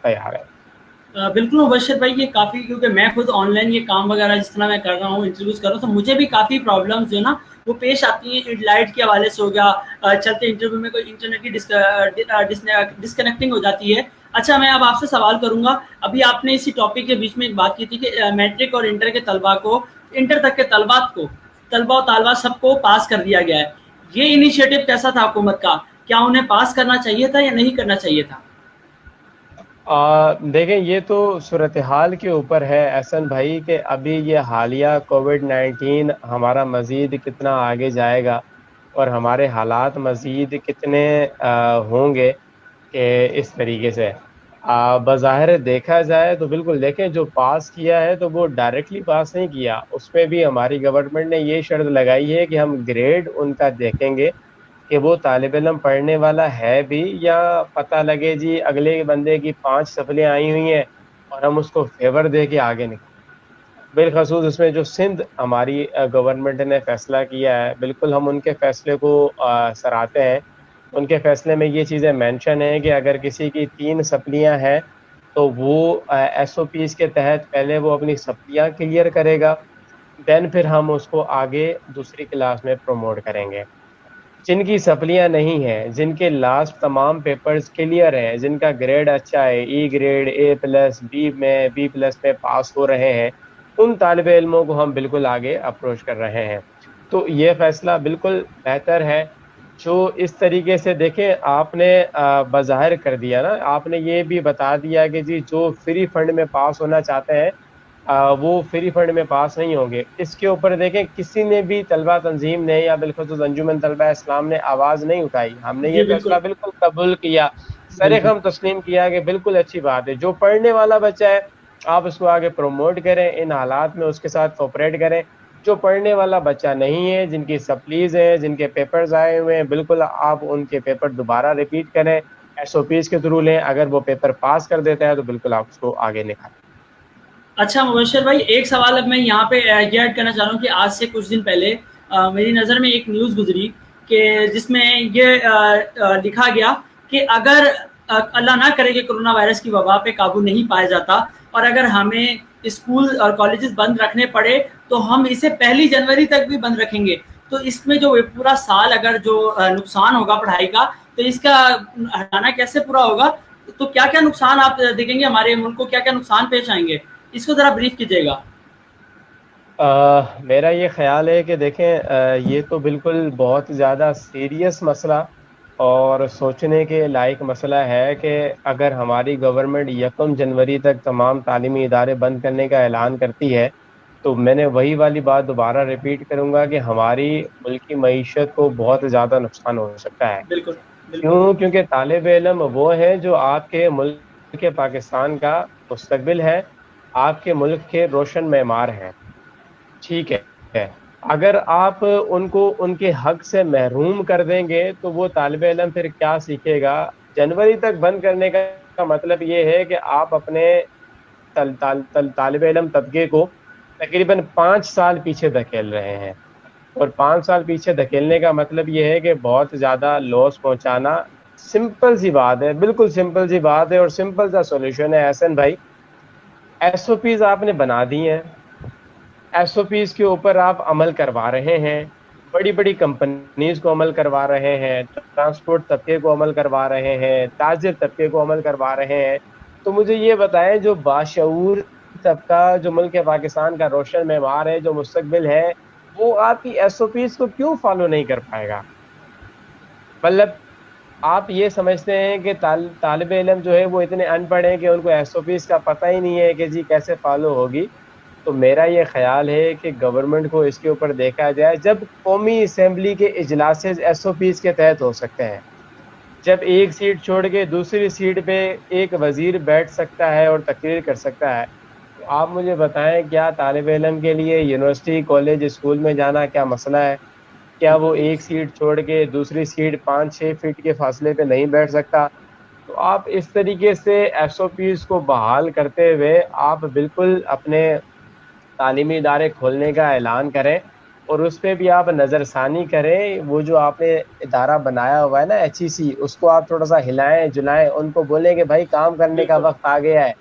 تیار ہیں۔ بالکل مبشر بھائی، یہ کافی، کیونکہ میں خود آن لائن یہ کام وغیرہ جس طرح میں کر رہا ہوں، انٹرویوز کر رہا ہوں، تو مجھے بھی کافی پرابلمس جو ہے نا وہ پیش آتی ہیں، لائٹ کے حوالے سے ہو گیا، چلتے انٹرویو میں کوئی انٹرنیٹ کی ڈسکنیکٹنگ ہو جاتی ہے۔ اچھا، میں اب آپ سے سوال کروں گا، ابھی آپ نے اسی ٹاپک کے بیچ میں ایک بات کی تھی کہ میٹرک اور انٹر کے طلبہ کو، انٹر تک کے طلبات کو، طلبہ و طالبات سب کو پاس کر دیا گیا ہے، یہ انیشیٹو کیسا تھا حکومت کا؟ کیا انہیں پاس کرنا چاہیے تھا یا نہیں کرنا چاہیے تھا؟ دیکھیں یہ تو صورتحال کے اوپر ہے احسن بھائی، کہ ابھی یہ حالیہ کووڈ-19 ہمارا مزید کتنا آگے جائے گا اور ہمارے حالات مزید کتنے ہوں گے کہ اس طریقے سے بظاہر دیکھا جائے تو بالکل دیکھیں، جو پاس کیا ہے تو وہ ڈائریکٹلی پاس نہیں کیا، اس پہ بھی ہماری گورنمنٹ نے یہ شرط لگائی ہے کہ ہم گریڈ ان کا دیکھیں گے کہ وہ طالب علم پڑھنے والا ہے بھی، یا پتہ لگے جی اگلے بندے کی 5 سفلیاں آئی ہوئی ہیں اور ہم اس کو فیور دے کے آگے نکل۔ بالخصوص اس میں جو سندھ ہماری گورنمنٹ نے فیصلہ کیا ہے، بالکل ہم ان کے فیصلے کو سراہتے ہیں۔ ان کے فیصلے میں یہ چیزیں مینشن ہیں کہ اگر کسی کی 3 سپلیاں ہیں تو وہ ایس او پیز کے تحت پہلے وہ اپنی سپلیاں کلیئر کرے گا، دین پھر ہم اس کو آگے دوسری کلاس میں پروموٹ کریں گے۔ جن کی سپلیاں نہیں ہیں، جن کے لاسٹ تمام پیپرز کلیئر ہیں، جن کا گریڈ اچھا ہے، ای گریڈ، اے پلس، بی میں، بی پلس میں پاس ہو رہے ہیں، ان طالب علموں کو ہم بالکل آگے اپروچ کر رہے ہیں۔ تو یہ فیصلہ بالکل بہتر ہے۔ جو اس طریقے سے دیکھیں آپ نے بظاہر کر دیا نا، آپ نے یہ بھی بتا دیا کہ جی جو فری فنڈ میں پاس ہونا چاہتے ہیں وہ فری فنڈ میں پاس نہیں ہوں گے۔ اس کے اوپر دیکھیں کسی نے بھی طلبہ تنظیم نے یا بالخصوص انجمن طلبہ اسلام نے آواز نہیں اٹھائی، ہم نے جی یہ فیصلہ بالکل بالکل قبول کیا، بالکل سرخم تسلیم کیا کہ بالکل اچھی بات ہے، جو پڑھنے والا بچہ ہے آپ اس کو آگے پروموٹ کریں، ان حالات میں اس کے ساتھ کوپریٹ کریں۔ جو پڑھنے والا بچہ نہیں ہے، جن کی سپلیز ہیں، جن کے پیپرز آئے ہوئے ہیں، بالکل آپ ان کے پیپر دوبارہ ریپیٹ کریں، ایس او پیز کے تھرو لیں، اگر وہ پیپر پاس کر دیتا ہے تو بالکل آپ اس کو آگے نکالیں۔ اچھا مبشر بھائی، ایک سوال اب میں یہاں پہ یہ ایڈ کرنا چاہ رہا ہوں کہ آج سے کچھ دن پہلے میری نظر میں ایک نیوز گزری کہ جس میں یہ لکھا گیا کہ اگر اللہ نہ کرے کہ کرونا وائرس کی وبا پہ قابو نہیں پایا جاتا اور اگر ہمیں اسکول اور کالجز بند رکھنے پڑے تو ہم اسے 1 جنوری تک بھی بند رکھیں گے۔ تو اس میں جو پورا سال اگر جو نقصان ہوگا پڑھائی کا، تو اس کا ہٹانا کیسے پورا ہوگا؟ تو کیا کیا نقصان آپ دیکھیں گے، ہمارے ملک کو کیا کیا نقصان پیش آئیں گے؟ اس کو ذرا بریف کیجیے گا۔ میرا یہ خیال ہے کہ دیکھیں یہ تو بالکل بہت زیادہ سیریس مسئلہ اور سوچنے کے لائق مسئلہ ہے کہ اگر ہماری گورنمنٹ 1 جنوری تک تمام تعلیمی ادارے بند کرنے کا اعلان کرتی ہے تو میں نے وہی والی بات دوبارہ ریپیٹ کروں گا کہ ہماری ملکی معیشت کو بہت زیادہ نقصان ہو سکتا ہے۔ بالکل بالکل کیونکہ طالب علم وہ ہیں جو آپ کے ملک کے پاکستان کا مستقبل ہے، آپ کے ملک کے روشن معمار ہیں، ٹھیک ہے، اگر آپ ان کو ان کے حق سے محروم کر دیں گے تو وہ طالب علم پھر کیا سیکھے گا؟ جنوری تک بند کرنے کا مطلب یہ ہے کہ آپ اپنے طالب علم طبقے کو تقریباً 5 سال پیچھے دھکیل رہے ہیں، اور 5 سال پیچھے دھکیلنے کا مطلب یہ ہے کہ بہت زیادہ لاس پہنچانا۔ سمپل سی بات ہے، بالکل سمپل سی بات ہے، اور سمپل سا سولوشن ہے احسن بھائی۔ ایس او پیز آپ نے بنا دی ہیں، ایس او پیز کے اوپر آپ عمل کروا رہے ہیں، بڑی بڑی کمپنیز کو عمل کروا رہے ہیں، ٹرانسپورٹ طبقے کو عمل کروا رہے ہیں، تاجر طبقے کو عمل کروا رہے ہیں۔ تو مجھے یہ بتائیں، جو باشعور طبقہ، جو ملک پاکستان کا روشن معمار ہے، جو مستقبل ہے، وہ آپ کی ایس او پیز کو کیوں فالو نہیں کر پائے گا؟ مطلب آپ یہ سمجھتے ہیں کہ طالب علم جو ہے وہ اتنے ان پڑھ ہیں کہ ان کو ایس او پیز کا پتہ ہی نہیں ہے کہ جی کیسے فالو ہوگی؟ تو میرا یہ خیال ہے کہ گورنمنٹ کو اس کے اوپر دیکھا جائے، جب قومی اسمبلی کے اجلاس ایس او پیز کے تحت ہو سکتے ہیں، جب ایک سیٹ چھوڑ کے دوسری سیٹ پہ ایک وزیر بیٹھ سکتا ہے اور تقریر کر سکتا ہے، تو آپ مجھے بتائیں کیا طالب علم کے لیے یونیورسٹی، کالج، اسکول میں جانا کیا مسئلہ ہے؟ کیا وہ ایک سیٹ چھوڑ کے دوسری سیٹ 5-6 فٹ کے فاصلے پہ نہیں بیٹھ سکتا؟ تو آپ اس طریقے سے ایس او پیز کو بحال کرتے ہوئے آپ بالکل اپنے تعلیمی ادارے کھولنے کا اعلان کریں، اور اس پہ بھی آپ نظر ثانی کریں۔ وہ جو آپ نے ادارہ بنایا ہوا ہے نا، ایچ ای سی، اس کو آپ تھوڑا سا ہلائیں جلائیں، ان کو بولیں کہ بھائی کام کرنے کا بالکل وقت آ گیا ہے۔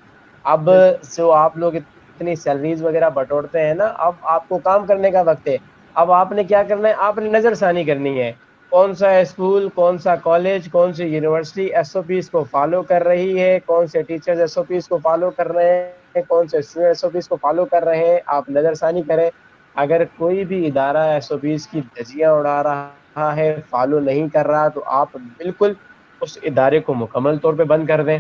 اب بالکل جو آپ لوگ اتنی سیلریز وغیرہ بٹورتے ہیں نا، اب آپ کو کام کرنے کا وقت ہے۔ اب آپ نے کیا کرنا ہے؟ آپ نے نظر ثانی کرنی ہے، کون سا اسکول، کون سا کالج، کون سی یونیورسٹی ایس او پیز کو فالو کر رہی ہے، کون سے ٹیچرز ایس او پیز کو فالو کر رہے ہیں، کون سے اسٹوڈنٹ ایس او پیز کو فالو کر رہے ہیں، آپ نظر ثانی کریں۔ اگر کوئی بھی ادارہ ایس او پیز کی دھجیاں اڑا رہا ہے، فالو نہیں کر رہا، تو آپ بالکل اس ادارے کو مکمل طور پہ بند کر دیں۔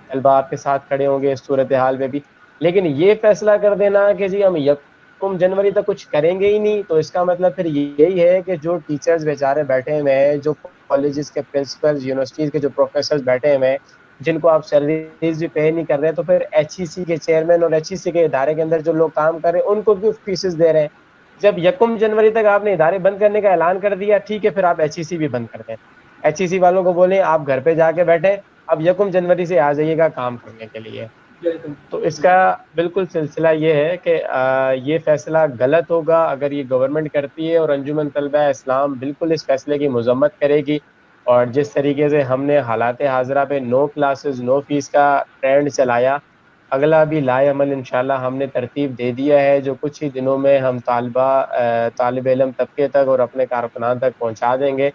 طلبا آپ کے ساتھ کھڑے ہوں گے اس صورتحال میں بھی۔ لیکن یہ فیصلہ کر دینا کہ جی ہم یکم جنوری تک کچھ کریں گے ہی نہیں، تو اس کا مطلب پھر یہی ہے کہ جو ٹیچرز بیچارے بیٹھے ہوئے ہیں، جو کالجز کے پرنسپل، یونیورسٹیز کے جو پروفیسرز بیٹھے ہوئے ہیں، جن کو آپ سیلریز بھی پے نہیں کر رہے، تو پھر ایچ ای سی کے چیئرمین اور ایچ ای سی کے ادارے کے اندر جو لوگ کام کر رہے ہیں ان کو کیوں فیسز دے رہے ہیں؟ جب یکم جنوری تک آپ نے ادارے بند کرنے کا اعلان کر دیا، ٹھیک ہے، پھر آپ ایچ ای سی بھی بند کر دیں، ایچ ای سی والوں کو بولیں آپ گھر پہ جا کے بیٹھیں، اب یکم جنوری سے آ جائیے گا کام کرنے کے لیے۔ بالکل تو اس کا بالکل سلسلہ یہ ہے کہ یہ فیصلہ غلط ہوگا اگر یہ گورنمنٹ کرتی ہے، اور انجمن طلبہ اسلام بالکل اس فیصلے کی مذمت کرے گی۔ اور جس طریقے سے ہم نے حالات حاضرہ پہ نو کلاسز نو فیس کا ٹرینڈ چلایا، اگلا بھی لائے عمل انشاءاللہ ہم نے ترتیب دے دیا ہے، جو کچھ ہی دنوں میں ہم طالب علم طبقے تک اور اپنے کارکنان تک پہنچا دیں گے۔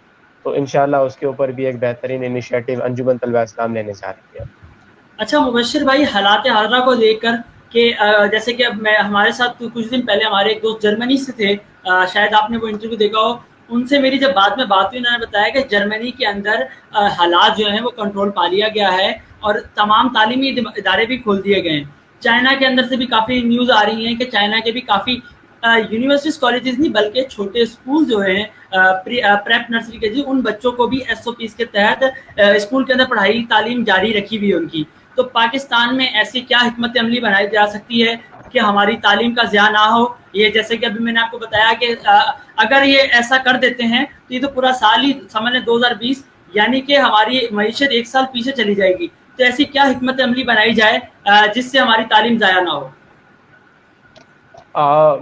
تو انشاءاللہ اس کے اوپر بھی ایک بہترین انیشیٹو انجمن طلبہ اسلام لینے جا رہی ہے۔ اچھا مبشر بھائی، حالات حاضرہ کو دیکھ کر کہ جیسے کہ اب میں ہمارے ساتھ کچھ دن پہلے ہمارے ایک دوست جرمنی سے تھے، شاید آپ نے وہ انٹرویو دیکھا ہو، ان سے میری جب بعد میں بات ہوئی، انہوں نے بتایا کہ جرمنی کے اندر حالات جو ہیں وہ کنٹرول پا لیا گیا ہے اور تمام تعلیمی ادارے بھی کھول دیے گئے ہیں۔ چائنا کے اندر سے بھی کافی نیوز آ رہی ہیں کہ چائنا کے بھی کافی یونیورسٹیز، کالجز نہیں بلکہ چھوٹے اسکول جو ہیں پریپ نرسری کے، جی ان بچوں کو بھی ایس او پیز کے تحت اسکول کے اندر پڑھائی تعلیم جاری رکھی ہوئی ہے ان کی۔ تو پاکستان میں ایسی کیا حکمت عملی بنائی جا سکتی ہے کہ ہماری تعلیم کا ضیاع نہ ہو؟ یہ جیسے کہ ابھی میں نے آپ کو بتایا کہ اگر یہ ایسا کر دیتے ہیں تو یہ تو پورا سال ہی سمجھ لیں 2020، یعنی کہ ہماری معیشت ایک سال پیچھے چلی جائے گی۔ تو ایسی کیا حکمت عملی بنائی جائے جس سے ہماری تعلیم ضائع نہ ہو؟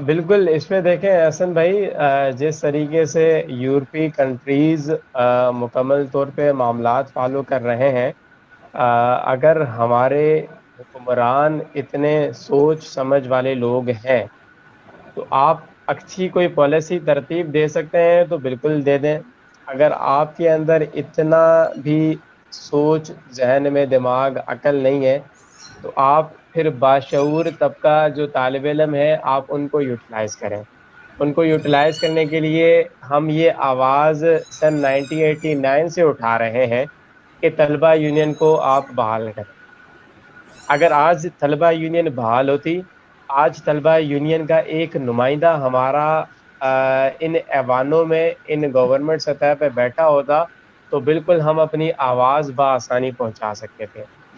بالکل، اس میں دیکھیں احسن بھائی، جس طریقے سے یورپی کنٹریز مکمل طور پہ معاملات فالو کر رہے ہیں، اگر ہمارے حکمران اتنے سوچ سمجھ والے لوگ ہیں تو آپ اچھی کوئی پالیسی ترتیب دے سکتے ہیں تو بالکل دے دیں۔ اگر آپ کے اندر اتنا بھی سوچ، ذہن میں دماغ، عقل نہیں ہے، تو آپ پھر باشعور طبقہ جو طالب علم ہے آپ ان کو یوٹیلائز کریں۔ ان کو یوٹیلائز کرنے کے لیے ہم یہ آواز سن 1989 سے اٹھا رہے ہیں کہ طلبہ یونین کو آپ بحال کریں۔ اگر آج طلبہ یونین بحال ہوتی، آج طلبہ یونین کا ایک نمائندہ ہمارا ان ایوانوں میں، ان گورنمنٹ سطح پہ بیٹھا ہوتا، تو بالکل ہم اپنی آواز بآسانی پہنچا سکتے تھے۔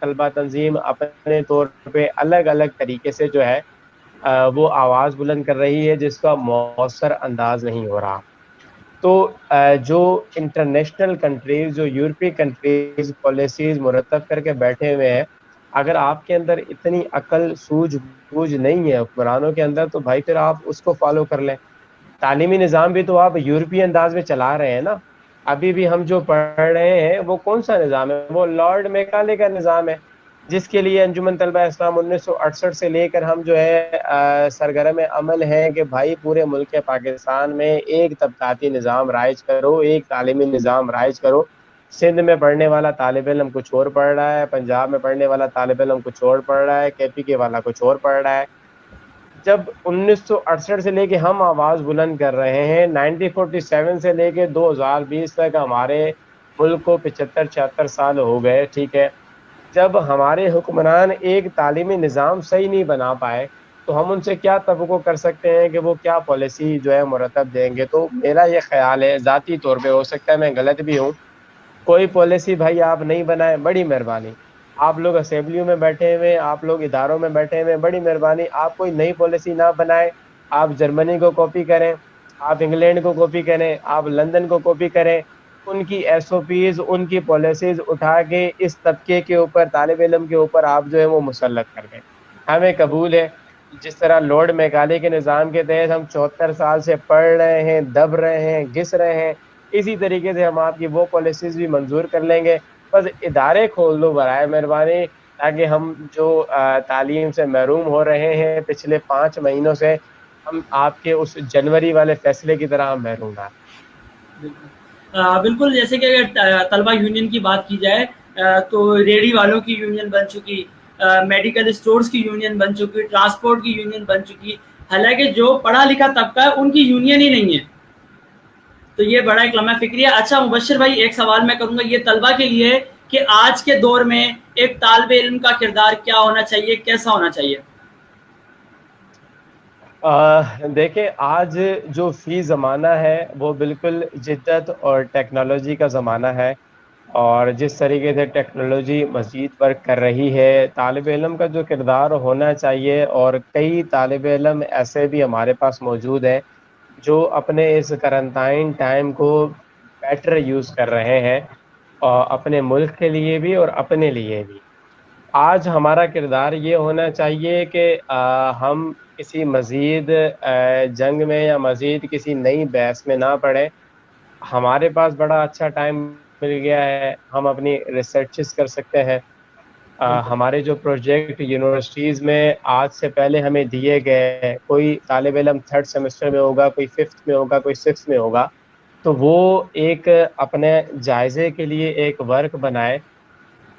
طلبہ تنظیم اپنے طور پہ الگ الگ طریقے سے جو ہے وہ آواز بلند کر رہی ہے، جس کا مؤثر انداز نہیں ہو رہا. تو جو انٹرنیشنل کنٹریز، جو یورپی کنٹریز پالیسیز مرتب کر کے بیٹھے ہوئے ہیں، اگر آپ کے اندر اتنی عقل سوجھ بوجھ نہیں ہے حکمرانوں کے اندر، تو بھائی پھر آپ اس کو فالو کر لیں. تعلیمی نظام بھی تو آپ یورپی انداز میں چلا رہے ہیں نا. ابھی بھی ہم جو پڑھ رہے ہیں وہ کون سا نظام ہے؟ وہ لارڈ میکالے کا نظام ہے، جس کے لیے انجمن طلبہ اسلام 1968 سے لے کر ہم جو ہے سرگرم عمل ہیں کہ بھائی پورے ملک پاکستان میں ایک طبقاتی نظام رائج کرو، ایک تعلیمی نظام رائج کرو. سندھ میں پڑھنے والا طالب علم کچھ اور پڑھ رہا ہے، پنجاب میں پڑھنے والا طالب علم کچھ اور پڑھ رہا ہے، کے پی کے والا کچھ اور پڑھ رہا ہے. جب 1968 سے لے کے ہم آواز بلند کر رہے ہیں، 1947 سے لے کے 2020 تک ہمارے ملک کو 75-76 سال ہو گئے، ٹھیک ہے. جب ہمارے حکمران ایک تعلیمی نظام صحیح نہیں بنا پائے تو ہم ان سے کیا توقع کر سکتے ہیں کہ وہ کیا پالیسی جو ہے مرتب دیں گے؟ تو میرا یہ خیال ہے ذاتی طور پہ، ہو سکتا ہے میں غلط بھی ہوں، کوئی پالیسی بھائی آپ نہیں بنائیں، بڑی مہربانی. آپ لوگ اسمبلیوں میں بیٹھے ہوئے، آپ لوگ اداروں میں بیٹھے ہوئے، بڑی مہربانی آپ کوئی نئی پالیسی نہ بنائیں. آپ جرمنی کو کاپی کریں، آپ انگلینڈ کو کاپی کریں، آپ لندن کو کاپی کریں. ان کی ایس او پیز، ان کی پالیسیز اٹھا کے اس طبقے کے اوپر، طالب علم کے اوپر آپ جو ہے وہ مسلط کر دیں. ہمیں قبول ہے. جس طرح لارڈ میکالے کے نظام کے تحت ہم 74 سال سے پڑھ رہے ہیں، دب رہے ہیں، گھس رہے ہیں، اسی طریقے سے ہم آپ کی وہ پالیسیز بھی منظور کر لیں گے. بس ادارے کھول دو برائے مہربانی، تاکہ ہم جو تعلیم سے محروم ہو رہے ہیں پچھلے 5 مہینوں سے، ہم آپ کے اس جنوری والے فیصلے کی طرح ہم محروم نہ. بالکل. جیسے کہ اگر طلبہ یونین کی بات کی جائے تو ریڑھی والوں کی یونین بن چکی، میڈیکل اسٹورز کی یونین بن چکی، ٹرانسپورٹ کی یونین بن چکی. حالانکہ جو پڑھا لکھا طبقہ ہے ان کی یونین ہی نہیں ہے. تو یہ بڑا ایک لمحہ فکری ہے. اچھا مبشر بھائی، ایک سوال میں کروں گا یہ طلبہ کے لیے کہ آج کے دور میں ایک طالب علم کا کردار کیا ہونا چاہیے، کیسا ہونا چاہیے؟ دیکھیں، آج جو فی زمانہ ہے وہ بالکل جدت اور ٹیکنالوجی کا زمانہ ہے، اور جس طریقے سے ٹیکنالوجی مزید ورک کر رہی ہے، طالب علم کا جو کردار ہونا چاہیے، اور کئی طالب علم ایسے بھی ہمارے پاس موجود ہیں جو اپنے اس کرنٹائن ٹائم کو بیٹر یوز کر رہے ہیں، اور اپنے ملک کے لیے بھی اور اپنے لیے بھی. آج ہمارا کردار یہ ہونا چاہیے کہ ہم کسی مزید جنگ میں یا مزید کسی نئی بحث میں نہ پڑیں. ہمارے پاس بڑا اچھا ٹائم مل گیا ہے، ہم اپنی ریسرچز کر سکتے ہیں. بالکل ہمارے جو پروجیکٹ یونیورسٹیز میں آج سے پہلے ہمیں دیے گئے، کوئی طالب علم 3rd سیمسٹر میں ہوگا، کوئی 5th میں ہوگا، کوئی 6th میں ہوگا، تو وہ ایک اپنے جائزے کے لیے ایک ورک بنائے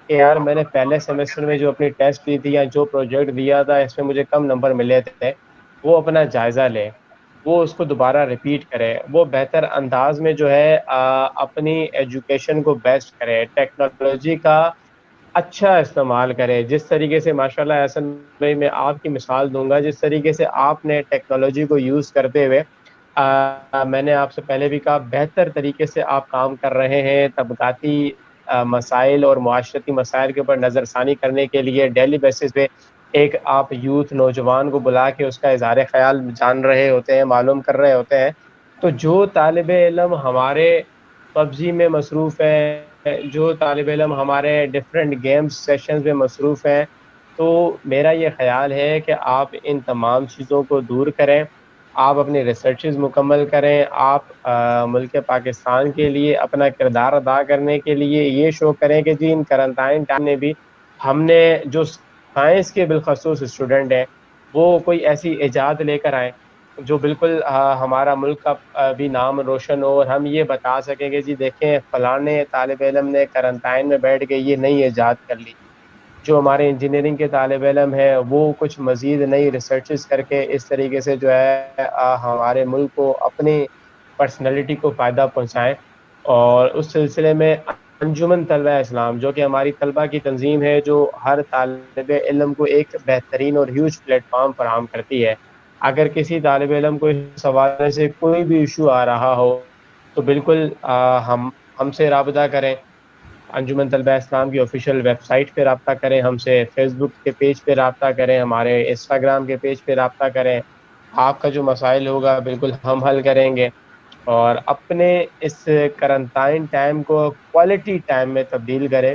کہ یار میں نے پہلے سیمسٹر میں جو اپنی ٹیسٹ دی تھی یا جو پروجیکٹ دیا تھا اس میں مجھے کم نمبر ملے تھے، وہ اپنا جائزہ لے، وہ اس کو دوبارہ ریپیٹ کرے، وہ بہتر انداز میں جو ہے اپنی ایجوکیشن کو بیسٹ کرے، ٹیکنالوجی کا اچھا استعمال کرے. جس طریقے سے ماشاءاللہ احسن بھائی، میں آپ کی مثال دوں گا، جس طریقے سے آپ نے ٹیکنالوجی کو یوز کرتے ہوئے میں نے آپ سے پہلے بھی کہا بہتر طریقے سے آپ کام کر رہے ہیں. طبقاتی مسائل اور معاشرتی مسائل کے اوپر نظر ثانی کرنے کے لیے ڈیلی بیسس پہ ایک آپ یوتھ نوجوان کو بلا کے اس کا اظہار خیال جان رہے ہوتے ہیں، معلوم کر رہے ہوتے ہیں. تو جو طالب علم ہمارے پبجی میں مصروف ہے، جو طالب علم ہمارے ڈفرینٹ گیمز سیشنز میں مصروف ہیں، تو میرا یہ خیال ہے کہ آپ ان تمام چیزوں کو دور کریں، آپ اپنی ریسرچز مکمل کریں، آپ ملک پاکستان کے لیے اپنا کردار ادا کرنے کے لیے یہ شو کریں کہ جی ان کرنٹائن ٹائم میں بھی ہم نے جو سائنس کے بالخصوص اسٹوڈنٹ ہیں وہ کوئی ایسی ایجاد لے کر آئیں جو بالکل ہمارا ملک کا بھی نام روشن ہو، اور ہم یہ بتا سکیں کہ جی دیکھیں فلانے طالب علم نے کرنٹائن میں بیٹھ کے یہ نئی ایجاد کر لی. جو ہمارے انجینئرنگ کے طالب علم ہیں وہ کچھ مزید نئی ریسرچز کر کے اس طریقے سے جو ہے ہمارے ملک کو، اپنی پرسنالٹی کو فائدہ پہنچائیں. اور اس سلسلے میں انجمن طلبہ اسلام، جو کہ ہماری طلبہ کی تنظیم ہے، جو ہر طالب علم کو ایک بہترین اور ہیوج پلیٹ فارم فراہم کرتی ہے. اگر کسی طالب علم کو اس حوالے سے کوئی بھی ایشو آ رہا ہو تو بالکل ہم سے رابطہ کریں، انجمن طلبہ اسلام کی آفیشیل ویب سائٹ پہ رابطہ کریں ہم سے، فیس بک کے پیج پہ رابطہ کریں، ہمارے انسٹاگرام کے پیج پہ رابطہ کریں. آپ کا جو مسائل ہوگا بالکل ہم حل کریں گے، اور اپنے اس کرنٹائن ٹائم کو کوالٹی ٹائم میں تبدیل کریں.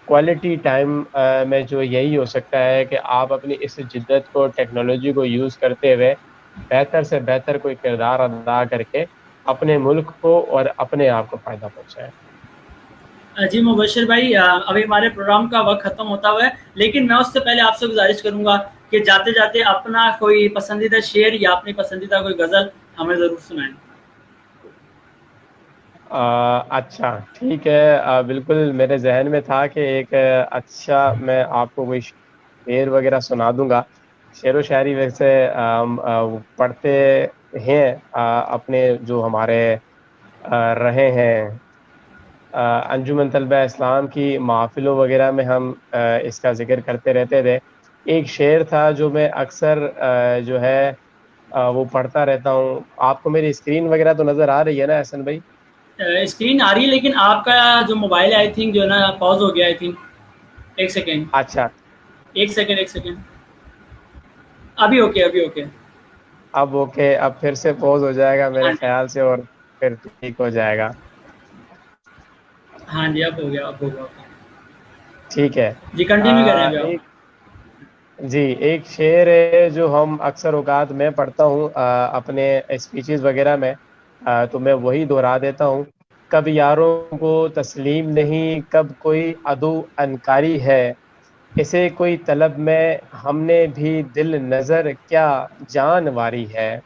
کوالٹی ٹائم میں جو یہی ہو سکتا ہے کہ آپ اپنی اس جدت کو، ٹیکنالوجی کو یوز کرتے ہوئے بہتر سے بہتر کوئی کردار ادا کر کے اپنے ملک کو اور اپنے آپ کو فائدہ پہنچائیں. جی مبشر بھائی، ابھی ہمارے پروگرام کا وقت ختم ہوتا ہوا ہے، لیکن میں اس سے پہلے آپ سے گزارش کروں گا کہ جاتے جاتے اپنا کوئی پسندیدہ شعر یا اپنی پسندیدہ کوئی غزل ہمیں ضرور سنائیں. اچھا ٹھیک ہے، بالکل میرے ذہن میں تھا کہ ایک اچھا میں آپ کو کوئی شعر وغیرہ سنا دوں گا. شعر و شاعری ویسے پڑھتے ہیں اپنے جو ہمارے رہے ہیں انجمن طلبہ اسلام کی محافلوں وغیرہ میں ہم اس کا ذکر کرتے رہتے تھے. ایک شعر تھا جو میں اکثر جو ہے وہ پڑھتا رہتا ہوں. آپ کو میری اسکرین وغیرہ تو نظر آ رہی ہے نا احسن بھائی؟ اسکرین آ رہی ہے، لیکن آپ کا جو موبائل ہے آئی تھنک جو ہے نا پاز ہو گیا آئی تھنک. ایک سیکنڈ، اچھا ایک سیکنڈ، ایک سیکنڈ. ابھی اوکے، ابھی اوکے. اب اوکے، اب پھر سے پوز ہو جائے گا ہاں میرے جی، خیال سے اور پھر ٹھیک ہو جائے گا. ہاں جی، اب ہو گیا، اب ہو گیا. ٹھیک ہے. جی کنٹینیو کریں ابھی آپ. ایک جی ایک شعر ہے جو ہم اکثر اوقات میں پڑھتا ہوں اپنے اسپیچز وغیرہ میں، تو میں وہی دہرا دیتا ہوں. کب یاروں کو تسلیم نہیں، کب کوئی عدو انکاری ہے، اسے کوئی طلب میں ہم نے بھی دل نظر کیا جان واری ہے.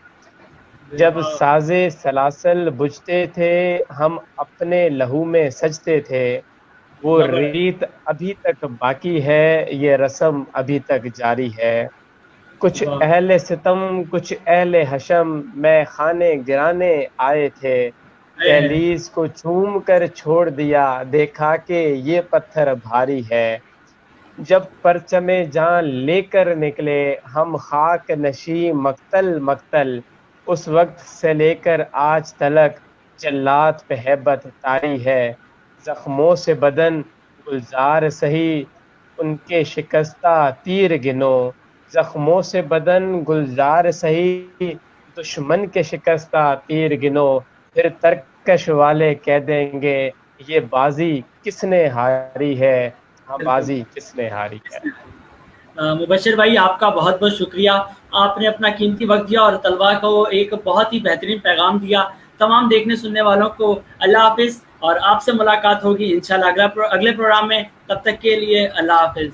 جب سازے سلاسل بجتے تھے ہم اپنے لہو میں سجتے تھے، وہ خبر ہے. ریت ابھی تک باقی ہے، یہ رسم ابھی تک جاری ہے. کچھ واہ. اہل ستم کچھ اہل حشم میں خانے گرانے آئے تھے، اے ہے. دہلیز کو چوم کر چھوڑ دیا، دیکھا کہ یہ پتھر بھاری ہے. جب پرچم جان لے کر نکلے ہم خاک نشیں مقتل مقتل، اس وقت سے لے کر آج تلک جلات پہ ہیبت طاری ہے. زخموں سے بدن گلزار سہی ان کے شکستہ تیر گنو، زخموں سے بدن گلزار سہی دشمن کے شکستہ تیر گنو، پھر ترکش والے کہہ دیں گے یہ بازی کس نے ہاری ہے، ہاں بالکل. بازی کس نے ہاری ہے. مبشر بھائی آپ کا بہت بہت شکریہ. آپ نے اپنا قیمتی وقت دیا اور طلباء کو ایک بہت ہی بہترین پیغام دیا. تمام دیکھنے سننے والوں کو اللہ حافظ، اور آپ سے ملاقات ہوگی انشاءاللہ اگلے پروگرام میں. تب تک کے لیے اللہ حافظ.